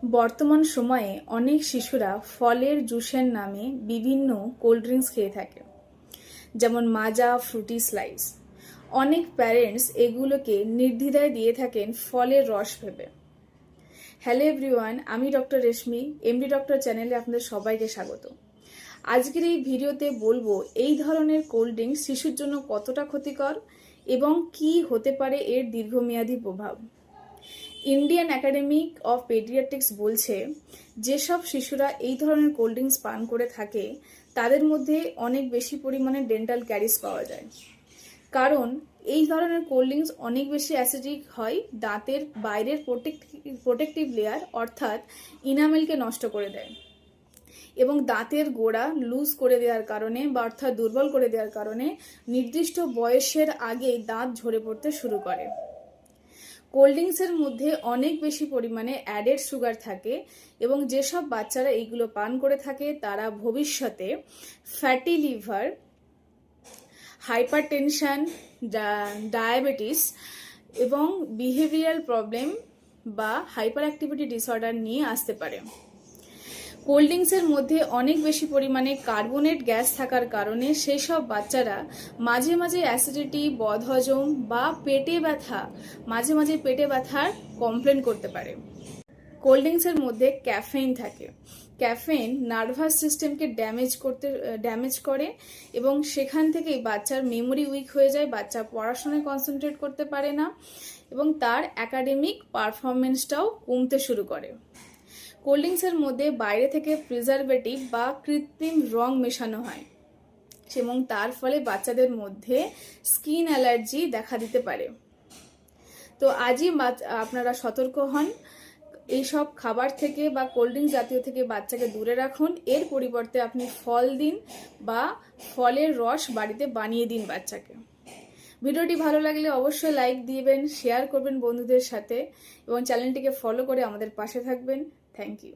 বর্তমান সময়ে অনেক শিশুরা ফলের জুসের নামে বিভিন্ন কোল্ড ড্রিঙ্কস খেয়ে থাকে, যেমন মাজা, ফ্রুটি স্লাইস। অনেক প্যারেন্টস এগুলোকে নির্দ্বিধায় দিয়ে থাকেন ফলের রস ভেবে। হ্যালো এভরিওয়ান, আমি ডক্টর রেশমি, এমডি ডক্টর চ্যানেলে আপনাদের সবাইকে স্বাগত। আজকের এই ভিডিওতে বলবো এই ধরনের কোল্ড ড্রিঙ্কস শিশুর জন্য কতটা ক্ষতিকর এবং কি হতে পারে এর দীর্ঘমেয়াদী প্রভাব। ইন্ডিয়ান একাডেমি অফ পেডিয়াট্রিক্স বলছে, যেসব শিশুরা এই ধরনের কোল্ড ড্রিঙ্কস পান করে থাকে তাদের মধ্যে অনেক বেশি পরিমাণে ডেন্টাল ক্যারিজ পাওয়া যায়। কারণ এই ধরনের কোল্ড ড্রিঙ্কস অনেক বেশি অ্যাসিডিক হয়, দাঁতের বাইরের প্রোটেক্টিভ লেয়ার অর্থাৎ ইনামেলকে নষ্ট করে দেয় এবং দাঁতের গোড়া লুজ করে দেওয়ার কারণে বা অর্থাৎ দুর্বল করে দেওয়ার কারণে নির্দিষ্ট বয়সের আগেই দাঁত ঝরে পড়তে শুরু করে। কোল্ড ড্রিঙ্কসের মধ্যে অনেক বেশি পরিমাণে অ্যাডেড সুগার থাকে এবং যেসব বাচ্চারা এইগুলো পান করে থাকে তারা ভবিষ্যতে ফ্যাটি লিভার, হাইপারটেনশন, ডায়াবেটিস এবং বিহেভিয়ারাল প্রবলেম বা হাইপার অ্যাক্টিভিটি ডিসঅর্ডার নিয়ে আসতে পারে। কোল্ড ড্রিঙ্কসের মধ্যে অনেক বেশি পরিমাণে কার্বনেট গ্যাস থাকার কারণে সেই সব বাচ্চারা মাঝে মাঝে অ্যাসিডিটি, বদহজম বা পেটে ব্যথার কমপ্লেন করতে পারে। কোল্ড ড্রিঙ্কসের মধ্যে ক্যাফেইন থাকে। ক্যাফেইন নার্ভাস সিস্টেমকে ড্যামেজ করে এবং সেখান থেকেই বাচ্চার মেমোরি উইক হয়ে যায়, বাচ্চা পড়াশোনায় কনসেন্ট্রেট করতে পারে না এবং তার একাডেমিক পারফরমেন্সটাও কমতে শুরু করে। কোল্ড ড্রিঙ্কসের মধ্যে বাইরে থেকে প্রিজারভেটিভ বা কৃত্রিম রং মেশানো হয় এবং তার ফলে বাচ্চাদের মধ্যে স্কিন অ্যালার্জি দেখা দিতে পারে। তো আজই আপনারা সতর্ক হন, এইসব খাবার থেকে বা কোল্ড ড্রিঙ্কস জাতীয় থেকে বাচ্চাকে দূরে রাখুন। এর পরিবর্তে আপনি ফল দিন বা ফলের রস বাড়িতে বানিয়ে দিন বাচ্চাকে। ভিডিওটি ভালো লাগলে অবশ্যই লাইক দিবেন, শেয়ার করবেন বন্ধুদের সাথে এবং চ্যানেলটিকে ফলো করে আমাদের পাশে থাকবেন। Thank you.